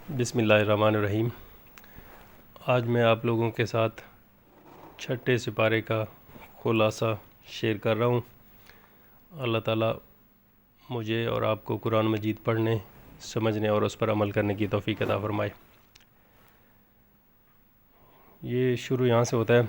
بسم اللہ الرحمن الرحیم۔ آج میں آپ لوگوں کے ساتھ چھٹے سپارے کا خلاصہ شیئر کر رہا ہوں۔ اللہ تعالیٰ مجھے اور آپ کو قرآن مجید پڑھنے، سمجھنے اور اس پر عمل کرنے کی توفیق عطا فرمائے۔ یہ شروع یہاں سے ہوتا ہے: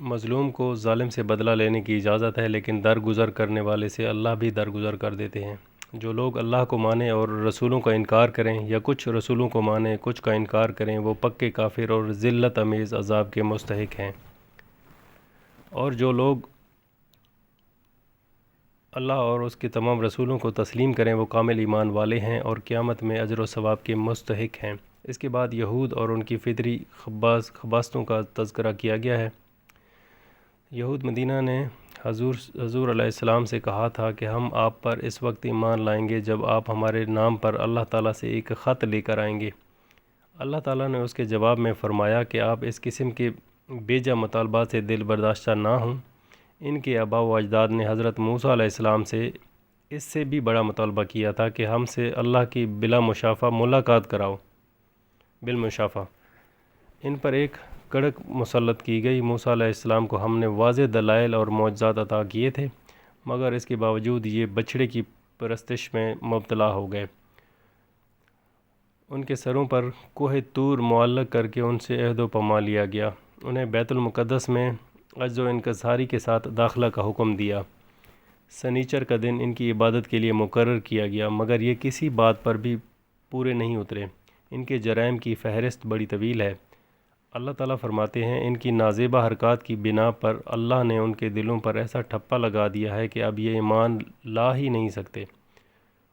مظلوم کو ظالم سے بدلہ لینے کی اجازت ہے، لیکن درگزر کرنے والے سے اللہ بھی درگزر کر دیتے ہیں۔ جو لوگ اللہ کو مانیں اور رسولوں کا انکار کریں یا کچھ رسولوں کو مانیں کچھ کا انکار کریں، وہ پکے کافر اور ذلت امیز عذاب کے مستحق ہیں۔ اور جو لوگ اللہ اور اس کے تمام رسولوں کو تسلیم کریں وہ کامل ایمان والے ہیں اور قیامت میں اجر و ثواب کے مستحق ہیں۔ اس کے بعد یہود اور ان کی فطری خباثتوں کا تذکرہ کیا گیا ہے۔ یہود مدینہ نے حضور علیہ السلام سے کہا تھا کہ ہم آپ پر اس وقت ایمان لائیں گے جب آپ ہمارے نام پر اللہ تعالیٰ سے ایک خط لے کر آئیں گے۔ اللہ تعالیٰ نے اس کے جواب میں فرمایا کہ آپ اس قسم کے بیجا مطالبات سے دل برداشتہ نہ ہوں۔ ان کے آباء و اجداد نے حضرت موسیٰ علیہ السلام سے اس سے بھی بڑا مطالبہ کیا تھا کہ ہم سے اللہ کی بلا مشافہ ملاقات کراؤ۔ بالمشافہ ان پر ایک کڑک مسلط کی گئی۔ موسیٰ علیہ السلام کو ہم نے واضح دلائل اور معجزات عطا کیے تھے، مگر اس کے باوجود یہ بچھڑے کی پرستش میں مبتلا ہو گئے۔ ان کے سروں پر کوہ طور معلق کر کے ان سے عہد و پیمان لیا گیا۔ انہیں بیت المقدس میں عجز و انکساری کے ساتھ داخلہ کا حکم دیا۔ سنیچر کا دن ان کی عبادت کے لیے مقرر کیا گیا، مگر یہ کسی بات پر بھی پورے نہیں اترے۔ ان کے جرائم کی فہرست بڑی طویل ہے۔ اللہ تعالیٰ فرماتے ہیں ان کی نازیبہ حرکات کی بنا پر اللہ نے ان کے دلوں پر ایسا ٹھپا لگا دیا ہے کہ اب یہ ایمان لا ہی نہیں سکتے۔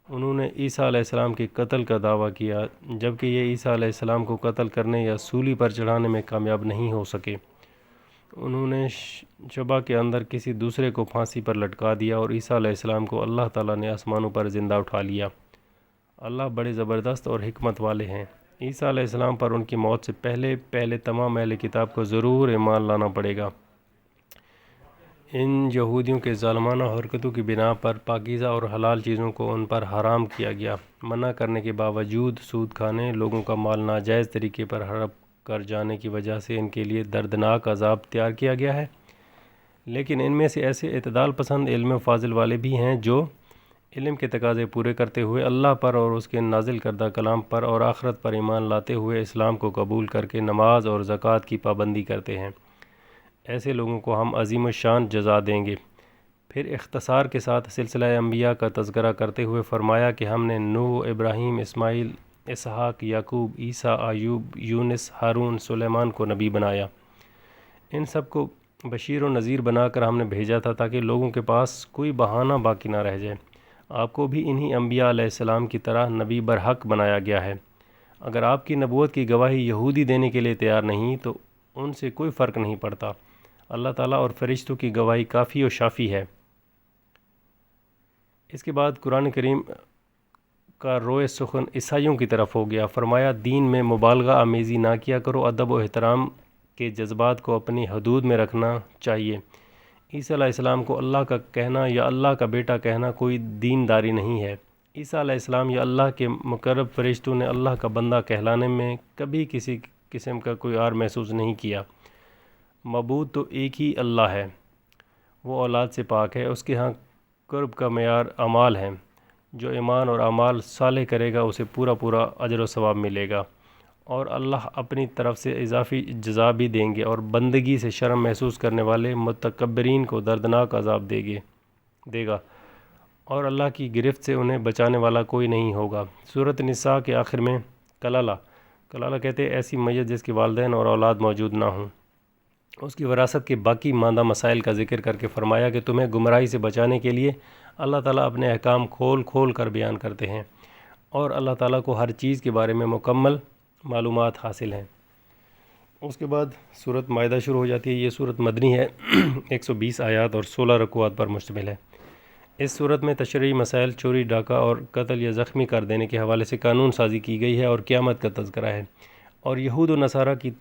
انہوں نے عیسیٰ علیہ السلام کے قتل کا دعویٰ کیا، جبکہ یہ عیسیٰ علیہ السلام کو قتل کرنے یا سولی پر چڑھانے میں کامیاب نہیں ہو سکے۔ انہوں نے شبہ کے اندر کسی دوسرے کو پھانسی پر لٹکا دیا اور عیسیٰ علیہ السلام کو اللہ تعالیٰ نے آسمانوں پر زندہ اٹھا لیا۔ اللہ بڑے زبردست اور حکمت والے ہیں۔ عیسیٰ علیہ السلام پر ان کی موت سے پہلے تمام اہل کتاب کو ضرور ایمان لانا پڑے گا۔ ان یہودیوں کے ظالمانہ حرکتوں کی بنا پر پاکیزہ اور حلال چیزوں کو ان پر حرام کیا گیا۔ منع کرنے کے باوجود سود کھانے، لوگوں کا مال ناجائز طریقے پر ہڑپ کر جانے کی وجہ سے ان کے لیے دردناک عذاب تیار کیا گیا ہے۔ لیکن ان میں سے ایسے اعتدال پسند علم فاضل والے بھی ہیں جو علم کے تقاضے پورے کرتے ہوئے اللہ پر اور اس کے نازل کردہ کلام پر اور آخرت پر ایمان لاتے ہوئے اسلام کو قبول کر کے نماز اور زکوٰۃ کی پابندی کرتے ہیں۔ ایسے لوگوں کو ہم عظیم الشان جزا دیں گے۔ پھر اختصار کے ساتھ سلسلہ انبیاء کا تذکرہ کرتے ہوئے فرمایا کہ ہم نے نوح، ابراہیم، اسماعیل، اسحاق، یعقوب، عیسیٰ، ایوب، یونس، ہارون، سلیمان کو نبی بنایا۔ ان سب کو بشیر و نذیر بنا کر ہم نے بھیجا تھا تاکہ لوگوں کے پاس کوئی بہانہ باقی نہ رہ جائے۔ آپ کو بھی انہی انبیاء علیہ السلام کی طرح نبی برحق بنایا گیا ہے۔ اگر آپ کی نبوت کی گواہی یہودی دینے کے لیے تیار نہیں تو ان سے کوئی فرق نہیں پڑتا۔ اللہ تعالیٰ اور فرشتوں کی گواہی کافی و شافی ہے۔ اس کے بعد قرآن کریم کا روئے سخن عیسائیوں کی طرف ہو گیا۔ فرمایا دین میں مبالغہ آمیزی نہ کیا کرو، ادب و احترام کے جذبات کو اپنی حدود میں رکھنا چاہیے۔ عیسیٰ علیہ السلام کو اللہ کا کہنا یا اللہ کا بیٹا کہنا کوئی دینداری نہیں ہے۔ عیسیٰ علیہ السلام یا اللہ کے مقرب فرشتوں نے اللہ کا بندہ کہلانے میں کبھی کسی قسم کا کوئی عار محسوس نہیں کیا۔ معبود تو ایک ہی اللہ ہے، وہ اولاد سے پاک ہے۔ اس کے ہاں قرب کا معیار اعمال ہیں۔ جو ایمان اور اعمال صالح کرے گا اسے پورا اجر و ثواب ملے گا، اور اللہ اپنی طرف سے اضافی جزا بھی دیں گے، اور بندگی سے شرم محسوس کرنے والے متکبرین کو دردناک عذاب دے گا، اور اللہ کی گرفت سے انہیں بچانے والا کوئی نہیں ہوگا۔ سورۃ نساء کے آخر میں کلالہ کہتے ہیں ایسی میت جس کے والدین اور اولاد موجود نہ ہوں۔ اس کی وراثت کے باقی ماندہ مسائل کا ذکر کر کے فرمایا کہ تمہیں گمراہی سے بچانے کے لیے اللہ تعالیٰ اپنے احکام کھول کر بیان کرتے ہیں، اور اللہ تعالیٰ کو ہر چیز کے بارے میں مکمل معلومات حاصل ہیں۔ اس کے بعد سورۃ مائدہ شروع ہو جاتی ہے۔ یہ سورۃ مدنی ہے، 120 آیات اور 16 رکوعات پر مشتمل ہے۔ اس سورت میں تشریعی مسائل، چوری، ڈاکہ اور قتل یا زخمی کر دینے کے حوالے سے قانون سازی کی گئی ہے اور قیامت کا تذکرہ ہے، اور یہود و نصارہ کی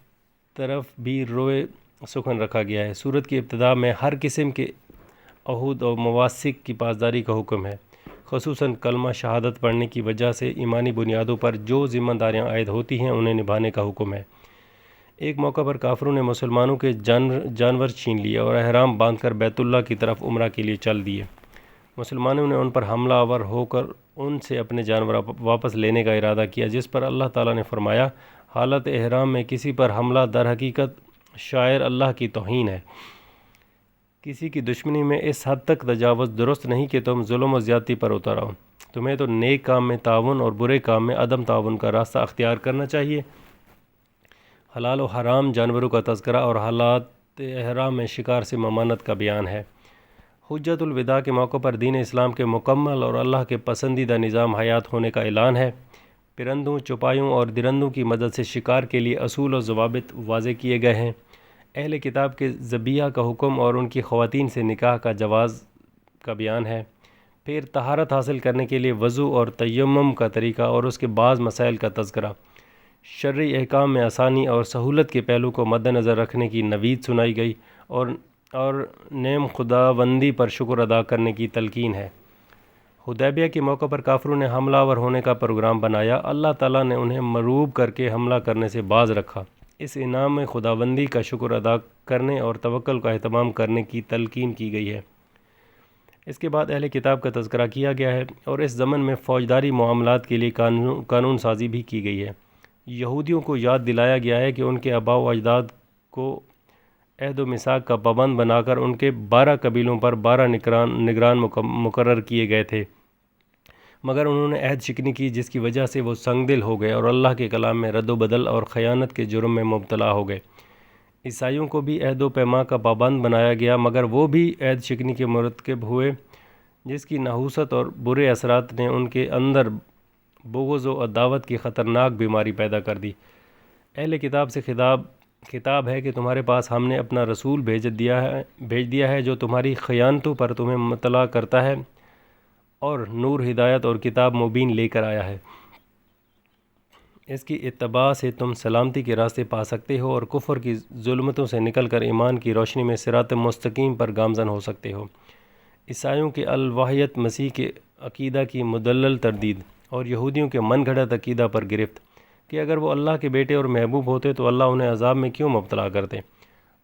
طرف بھی روئے سخن رکھا گیا ہے۔ سورت کی ابتدا میں ہر قسم کے عہود و مواثق کی پاسداری کا حکم ہے، خصوصاً کلمہ شہادت پڑھنے کی وجہ سے ایمانی بنیادوں پر جو ذمہ داریاں عائد ہوتی ہیں انہیں نبھانے کا حکم ہے۔ ایک موقع پر کافروں نے مسلمانوں کے جانور چھین لیے اور احرام باندھ کر بیت اللہ کی طرف عمرہ کے لیے چل دیے۔ مسلمانوں نے ان پر حملہ آور ہو کر ان سے اپنے جانور واپس لینے کا ارادہ کیا، جس پر اللہ تعالیٰ نے فرمایا، حالت احرام میں کسی پر حملہ در حقیقت شاعر اللہ کی توہین ہے۔ کسی کی دشمنی میں اس حد تک تجاوز درست نہیں کہ تم ظلم و زیادتی پر اتر آؤ۔ تمہیں تو نیک کام میں تعاون اور برے کام میں عدم تعاون کا راستہ اختیار کرنا چاہیے۔ حلال و حرام جانوروں کا تذکرہ اور حالات احرام میں شکار سے ممانعت کا بیان ہے۔ حجت الوداع کے موقع پر دین اسلام کے مکمل اور اللہ کے پسندیدہ نظام حیات ہونے کا اعلان ہے۔ پرندوں، چوپایوں اور درندوں کی مدد سے شکار کے لیے اصول و ضوابط واضح کیے گئے ہیں۔ اہل کتاب کے ذبیحہ کا حکم اور ان کی خواتین سے نکاح کا جواز کا بیان ہے۔ پھر طہارت حاصل کرنے کے لیے وضو اور تیمم کا طریقہ اور اس کے بعض مسائل کا تذکرہ۔ شرعی احکام میں آسانی اور سہولت کے پہلو کو مد نظر رکھنے کی نوید سنائی گئی اور نعم خداوندی پر شکر ادا کرنے کی تلقین ہے۔ حدیبیہ کے موقع پر کافروں نے حملہ آور ہونے کا پروگرام بنایا۔ اللہ تعالیٰ نے انہیں مروب کر کے حملہ کرنے سے باز رکھا۔ اس انعام میں خداوندی کا شکر ادا کرنے اور توکل کا اہتمام کرنے کی تلقین کی گئی ہے۔ اس کے بعد اہل کتاب کا تذکرہ کیا گیا ہے اور اس ضمن میں فوجداری معاملات کے لیے قانون سازی بھی کی گئی ہے۔ یہودیوں کو یاد دلایا گیا ہے کہ ان کے آباء و اجداد کو عہد و میثاق کا پابند بنا کر ان کے 12 قبیلوں پر 12 نگران مقرر کیے گئے تھے، مگر انہوں نے عہد شکنی کی، جس کی وجہ سے وہ سنگ دل ہو گئے اور اللہ کے کلام میں رد و بدل اور خیانت کے جرم میں مبتلا ہو گئے۔ عیسائیوں کو بھی عہد و پیما کا پابند بنایا گیا، مگر وہ بھی عہد شکنی کے مرتکب ہوئے، جس کی نحوست اور برے اثرات نے ان کے اندر بغض و عداوت کی خطرناک بیماری پیدا کر دی۔ اہل کتاب سے خطاب ہے کہ تمہارے پاس ہم نے اپنا رسول بھیج دیا ہے جو تمہاری خیانتوں پر تمہیں مطلع کرتا ہے اور نور، ہدایت اور کتاب مبین لے کر آیا ہے۔ اس کی اتباع سے تم سلامتی کے راستے پا سکتے ہو اور کفر کی ظلمتوں سے نکل کر ایمان کی روشنی میں صراط مستقیم پر گامزن ہو سکتے ہو۔ عیسائیوں کے الواحیت مسیح کے عقیدہ کی مدلل تردید اور یہودیوں کے من گھڑت عقیدہ پر گرفت کہ اگر وہ اللہ کے بیٹے اور محبوب ہوتے تو اللہ انہیں عذاب میں کیوں مبتلا کرتے۔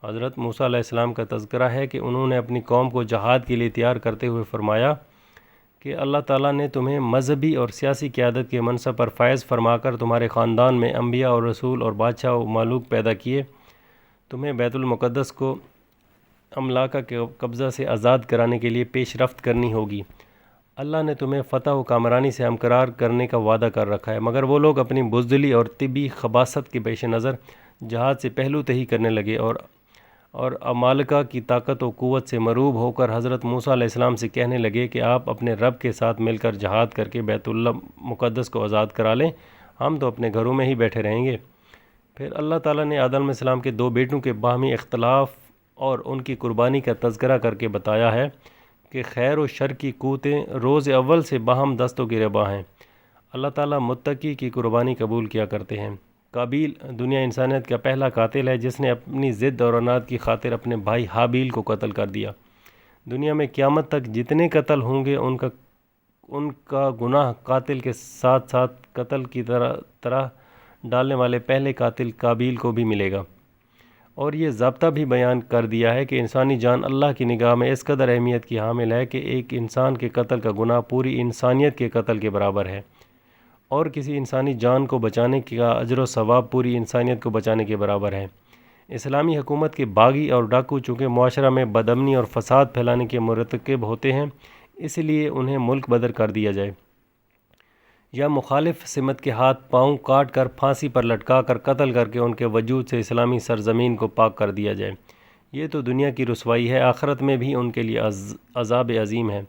حضرت موسیٰ علیہ السلام کا تذکرہ ہے کہ انہوں نے اپنی قوم کو جہاد کے لیے تیار کرتے ہوئے فرمایا کہ اللہ تعالیٰ نے تمہیں مذہبی اور سیاسی قیادت کے منصب پر فائز فرما کر تمہارے خاندان میں انبیاء اور رسول اور بادشاہ و مالوک پیدا کیے۔ تمہیں بیت المقدس کو املاکہ کے قبضہ سے آزاد کرانے کے لیے پیش رفت کرنی ہوگی۔ اللہ نے تمہیں فتح و کامرانی سے ہمکرار کرنے کا وعدہ کر رکھا ہے، مگر وہ لوگ اپنی بزدلی اور طبی خباثت کے پیش نظر جہاد سے پہلو تہی کرنے لگے اور عمالقہ کی طاقت و قوت سے مروب ہو کر حضرت موسیٰ علیہ السلام سے کہنے لگے کہ آپ اپنے رب کے ساتھ مل کر جہاد کر کے بیت اللہ مقدس کو آزاد کرا لیں، ہم تو اپنے گھروں میں ہی بیٹھے رہیں گے۔ پھر اللہ تعالیٰ نے آدم علیہ السلام کے 2 بیٹوں کے باہمی اختلاف اور ان کی قربانی کا تذکرہ کر کے بتایا ہے کہ خیر و شر کی قوتیں روز اول سے باہم دست و گریباں ہیں۔ اللہ تعالیٰ متقی کی قربانی قبول کیا کرتے ہیں۔ قابیل دنیا انسانیت کا پہلا قاتل ہے جس نے اپنی ضد اور عناد کی خاطر اپنے بھائی حابیل کو قتل کر دیا۔ دنیا میں قیامت تک جتنے قتل ہوں گے ان کا گناہ قاتل کے ساتھ ساتھ قتل کی طرح ڈالنے والے پہلے قاتل قابیل کو بھی ملے گا۔ اور یہ ضابطہ بھی بیان کر دیا ہے کہ انسانی جان اللہ کی نگاہ میں اس قدر اہمیت کی حامل ہے کہ ایک انسان کے قتل کا گناہ پوری انسانیت کے قتل کے برابر ہے، اور کسی انسانی جان کو بچانے کا اجر و ثواب پوری انسانیت کو بچانے کے برابر ہے۔ اسلامی حکومت کے باغی اور ڈاکو چونکہ معاشرہ میں بدامنی اور فساد پھیلانے کے مرتکب ہوتے ہیں، اس لیے انہیں ملک بدر کر دیا جائے یا مخالف سمت کے ہاتھ پاؤں کاٹ کر پھانسی پر لٹکا کر قتل کر کے ان کے وجود سے اسلامی سرزمین کو پاک کر دیا جائے۔ یہ تو دنیا کی رسوائی ہے، آخرت میں بھی ان کے لیے عذاب عظیم ہے۔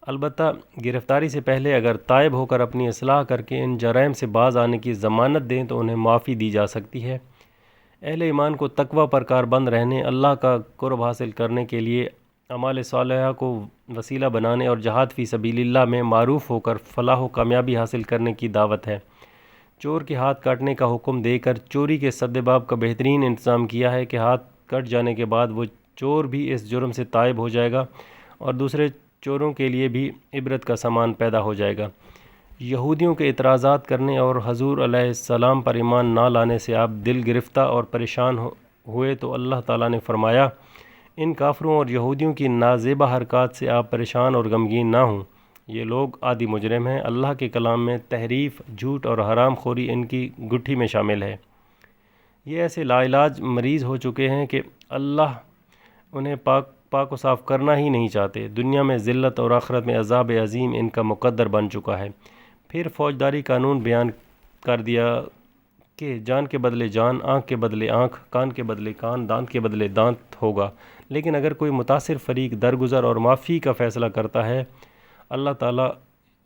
البتہ گرفتاری سے پہلے اگر تائب ہو کر اپنی اصلاح کر کے ان جرائم سے باز آنے کی ضمانت دیں تو انہیں معافی دی جا سکتی ہے۔ اہل ایمان کو تقوی پر کاربند رہنے، اللہ کا قرب حاصل کرنے کے لیے اعمال صالحہ کو وسیلہ بنانے اور جہاد فی سبیل اللہ میں معروف ہو کر فلاح و کامیابی حاصل کرنے کی دعوت ہے۔ چور کے ہاتھ کاٹنے کا حکم دے کر چوری کے سدباب کا بہترین انتظام کیا ہے کہ ہاتھ کٹ جانے کے بعد وہ چور بھی اس جرم سے تائب ہو جائے گا اور دوسرے چوروں کے لیے بھی عبرت کا سامان پیدا ہو جائے گا۔ یہودیوں کے اعتراضات کرنے اور حضور علیہ السلام پر ایمان نہ لانے سے آپ دل گرفتہ اور پریشان ہوئے تو اللہ تعالیٰ نے فرمایا، ان کافروں اور یہودیوں کی نازیبہ حرکات سے آپ پریشان اور غمگین نہ ہوں، یہ لوگ عادی مجرم ہیں۔ اللہ کے کلام میں تحریف، جھوٹ اور حرام خوری ان کی گٹھی میں شامل ہے۔ یہ ایسے لا علاج مریض ہو چکے ہیں کہ اللہ انہیں پاک و صاف کرنا ہی نہیں چاہتے۔ دنیا میں ذلت اور آخرت میں عذاب عظیم ان کا مقدر بن چکا ہے۔ پھر فوجداری قانون بیان کر دیا کہ جان کے بدلے جان، آنکھ کے بدلے آنکھ، کان کے بدلے کان، دانت کے بدلے دانت ہوگا۔ لیکن اگر کوئی متاثر فریق درگزر اور معافی کا فیصلہ کرتا ہے، اللہ تعالیٰ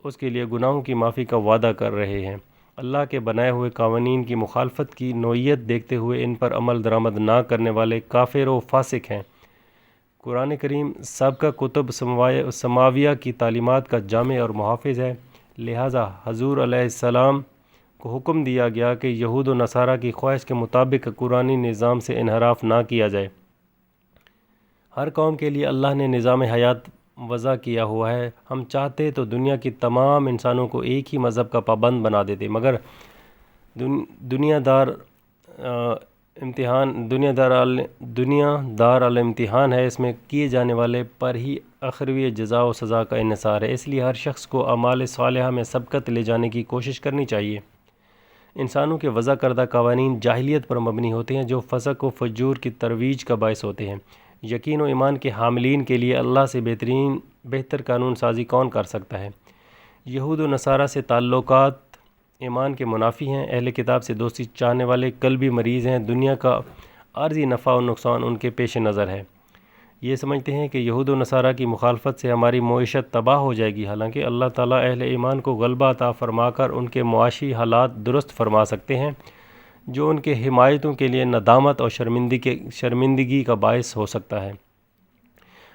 اس کے لیے گناہوں کی معافی کا وعدہ کر رہے ہیں۔ اللہ کے بنائے ہوئے قوانین کی مخالفت کی نوعیت دیکھتے ہوئے ان پر عمل درآمد نہ کرنے والے کافر و فاسق ہیں۔ قرآن کریم سابقہ کتب سماویہ کی تعلیمات کا جامع اور محافظ ہے، لہٰذا حضور علیہ السلام کو حکم دیا گیا کہ یہود و نصارہ کی خواہش کے مطابق قرآنی نظام سے انحراف نہ کیا جائے۔ ہر قوم کے لیے اللہ نے نظام حیات وضع کیا ہوا ہے۔ ہم چاہتے تو دنیا کی تمام انسانوں کو ایک ہی مذہب کا پابند بنا دیتے، مگر دنیا دار الامتحان ہے، اس میں کیے جانے والے پر ہی اخروی جزا و سزا کا انحصار ہے۔ اس لیے ہر شخص کو اعمال صالحہ میں سبقت لے جانے کی کوشش کرنی چاہیے۔ انسانوں کے وضع کردہ قوانین جاہلیت پر مبنی ہوتے ہیں جو فسق و فجور کی ترویج کا باعث ہوتے ہیں۔ یقین و ایمان کے حاملین کے لیے اللہ سے بہتر قانون سازی کون کر سکتا ہے؟ یہود و نصارہ سے تعلقات ایمان کے منافی ہیں۔ اہل کتاب سے دوستی چاہنے والے قلبی مریض ہیں۔ دنیا کا عارضی نفع و نقصان ان کے پیش نظر ہے۔ یہ سمجھتے ہیں کہ یہود و نصارہ کی مخالفت سے ہماری معیشت تباہ ہو جائے گی، حالانکہ اللہ تعالیٰ اہل ایمان کو غلبہ عطا فرما کر ان کے معاشی حالات درست فرما سکتے ہیں، جو ان کے حمایتوں کے لیے ندامت اور شرمندگی کا باعث ہو سکتا ہے۔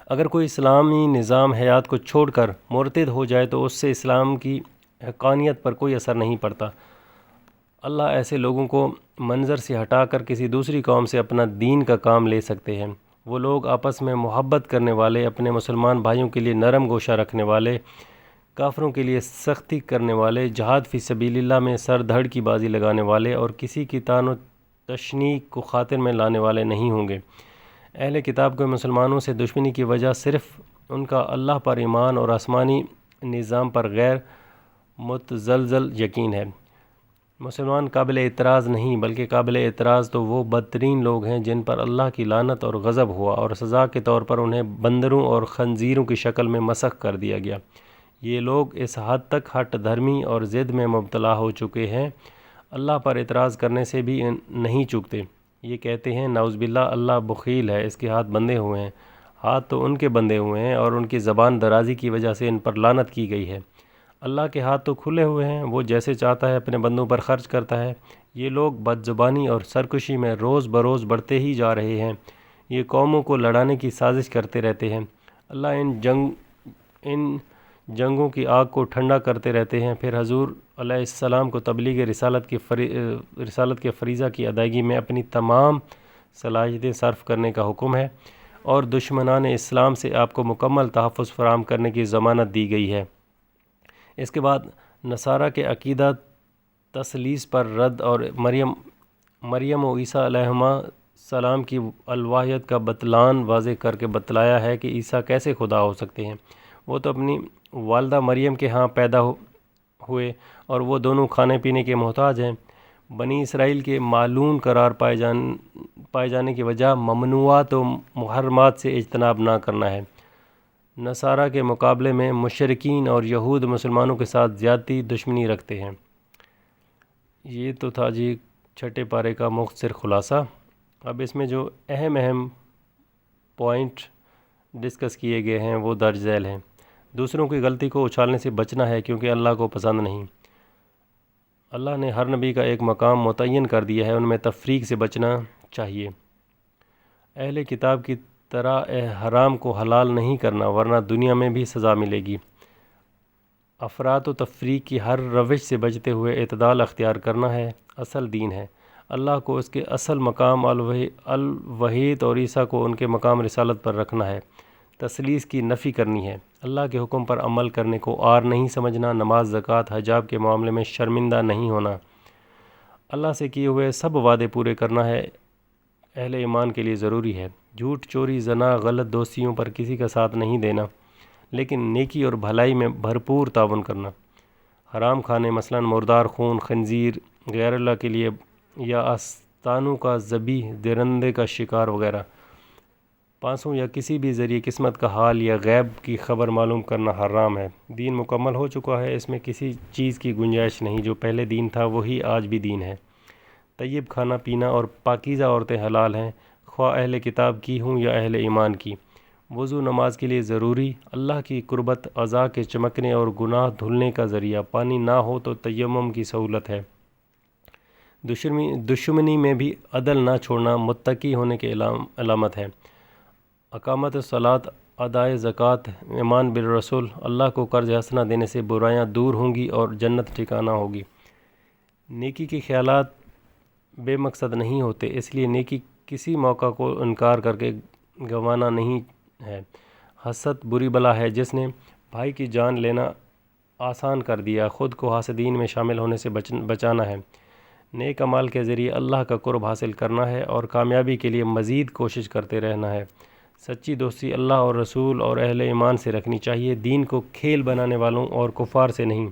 اگر کوئی اسلامی نظام حیات کو چھوڑ کر مرتد ہو جائے تو اس سے اسلام کی حقانیت پر کوئی اثر نہیں پڑتا۔ اللہ ایسے لوگوں کو منظر سے ہٹا کر کسی دوسری قوم سے اپنا دین کا کام لے سکتے ہیں۔ وہ لوگ آپس میں محبت کرنے والے، اپنے مسلمان بھائیوں کے لیے نرم گوشہ رکھنے والے، کافروں کے لیے سختی کرنے والے، جہاد فی سبیل اللہ میں سر دھڑ کی بازی لگانے والے اور کسی کی طعن و تشنیع کو خاطر میں لانے والے نہیں ہوں گے۔ اہل کتاب کو مسلمانوں سے دشمنی کی وجہ صرف ان کا اللہ پر ایمان اور آسمانی نظام پر غیر متزلزل یقین ہے۔ مسلمان قابل اعتراض نہیں، بلکہ قابل اعتراض تو وہ بدترین لوگ ہیں جن پر اللہ کی لعنت اور غضب ہوا اور سزا کے طور پر انہیں بندروں اور خنزیروں کی شکل میں مسخ کر دیا گیا۔ یہ لوگ اس حد تک ہٹ دھرمی اور ضد میں مبتلا ہو چکے ہیں، اللہ پر اعتراض کرنے سے بھی نہیں چوکتے۔ یہ کہتے ہیں نعوذ باللہ اللہ بخیل ہے، اس کے ہاتھ بندھے ہوئے ہیں۔ ہاتھ تو ان کے بندھے ہوئے ہیں اور ان کی زبان درازی کی وجہ سے ان پر لعنت کی گئی ہے۔ اللہ کے ہاتھ تو کھلے ہوئے ہیں، وہ جیسے چاہتا ہے اپنے بندوں پر خرچ کرتا ہے۔ یہ لوگ بد زبانی اور سرکشی میں روز بروز بڑھتے ہی جا رہے ہیں۔ یہ قوموں کو لڑانے کی سازش کرتے رہتے ہیں۔ اللہ ان جنگوں کی آگ کو ٹھنڈا کرتے رہتے ہیں۔ پھر حضور علیہ السلام کو تبلیغ رسالت کے فریضہ کی ادائیگی میں اپنی تمام صلاحیتیں صرف کرنے کا حکم ہے اور دشمنان اسلام سے آپ کو مکمل تحفظ فراہم کرنے کی ضمانت دی گئی ہے۔ اس کے بعد نصارہ کے عقیدہ تثلیث پر رد اور مریم و عیسیٰ علیہما السلام کی الوہیت کا بطلان واضح کر کے بتلایا ہے کہ عیسیٰ کیسے خدا ہو سکتے ہیں۔ وہ تو اپنی والدہ مریم کے ہاں پیدا ہوئے اور وہ دونوں کھانے پینے کے محتاج ہیں۔ بنی اسرائیل کے معلوم قرار پائے جانے کی وجہ ممنوعات و محرمات سے اجتناب نہ کرنا ہے۔ نصارہ کے مقابلے میں مشرکین اور یہود مسلمانوں کے ساتھ زیادتی دشمنی رکھتے ہیں۔ یہ تو تھا جی چھٹے پارے کا مختصر خلاصہ۔ اب اس میں جو اہم پوائنٹ ڈسکس کیے گئے ہیں وہ درج ذیل ہیں۔ دوسروں کی غلطی کو اچھالنے سے بچنا ہے کیونکہ اللہ کو پسند نہیں۔ اللہ نے ہر نبی کا ایک مقام متعین کر دیا ہے، ان میں تفریق سے بچنا چاہیے۔ اہل کتاب کی طرح حرام کو حلال نہیں کرنا ورنہ دنیا میں بھی سزا ملے گی۔ افراط و تفریق کی ہر روش سے بچتے ہوئے اعتدال اختیار کرنا ہے، اصل دین ہے۔ اللہ کو اس کے اصل مقام الوحید اور عیسیٰ کو ان کے مقام رسالت پر رکھنا ہے۔ تثلیث کی نفی کرنی ہے۔ اللہ کے حکم پر عمل کرنے کو عار نہیں سمجھنا، نماز، زکوٰۃ، حجاب کے معاملے میں شرمندہ نہیں ہونا، اللہ سے کیے ہوئے سب وعدے پورے کرنا ہے اہل ایمان کے لیے ضروری ہے۔ جھوٹ، چوری، زنا، غلط دوستیوں پر کسی کا ساتھ نہیں دینا، لیکن نیکی اور بھلائی میں بھرپور تعاون کرنا۔ حرام کھانے مثلاً مردار خون، خنزیر، غیر اللہ کے لیے یا آستانوں کا ذبیح، درندے کا شکار وغیرہ، پانسوں یا کسی بھی ذریعے قسمت کا حال یا غیب کی خبر معلوم کرنا حرام ہے۔ دین مکمل ہو چکا ہے، اس میں کسی چیز کی گنجائش نہیں۔ جو پہلے دین تھا وہی آج بھی دین ہے۔ طیب کھانا پینا اور پاکیزہ عورتیں حلال ہیں، خواہ اہل کتاب کی ہوں یا اہل ایمان کی۔ وضو نماز کے لیے ضروری، اللہ کی قربت، اعضاء کے چمکنے اور گناہ دھلنے کا ذریعہ۔ پانی نہ ہو تو تیمم کی سہولت ہے۔ دشمنی میں بھی عدل نہ چھوڑنا متقی ہونے کی علامت ہے۔ اقامت الصلاۃ، ادائے زکوٰۃ، ایمان بالرسول، اللہ کو قرض حسنہ دینے سے برائیاں دور ہوں گی اور جنت ٹھکانہ ہوگی۔ نیکی کے خیالات بے مقصد نہیں ہوتے، اس لیے نیکی کسی موقع کو انکار کر کے گنوانا نہیں ہے۔ حسد بری بلا ہے، جس نے بھائی کی جان لینا آسان کر دیا، خود کو حاسدین میں شامل ہونے سے بچانا ہے۔ نیک اعمال کے ذریعے اللہ کا قرب حاصل کرنا ہے اور کامیابی کے لیے مزید کوشش کرتے رہنا ہے۔ سچی دوستی اللہ اور رسول اور اہل ایمان سے رکھنی چاہیے، دین کو کھیل بنانے والوں اور کفار سے نہیں۔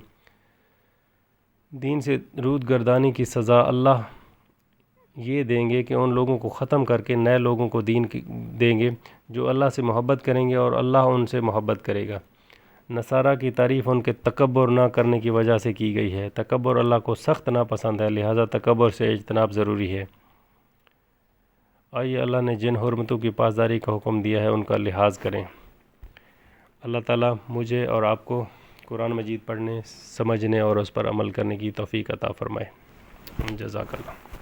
دین سے رود گردانی کی سزا اللہ یہ دیں گے کہ ان لوگوں کو ختم کر کے نئے لوگوں کو دین دیں گے جو اللہ سے محبت کریں گے اور اللہ ان سے محبت کرے گا۔ نصارہ کی تعریف ان کے تکبر نہ کرنے کی وجہ سے کی گئی ہے۔ تکبر اللہ کو سخت ناپسند ہے، لہذا تکبر سے اجتناب ضروری ہے۔ آئیے اللہ نے جن حرمتوں کی پاسداری کا حکم دیا ہے ان کا لحاظ کریں۔ اللہ تعالیٰ مجھے اور آپ کو قرآن مجید پڑھنے، سمجھنے اور اس پر عمل کرنے کی توفیق عطا فرمائے۔ جزاک اللہ۔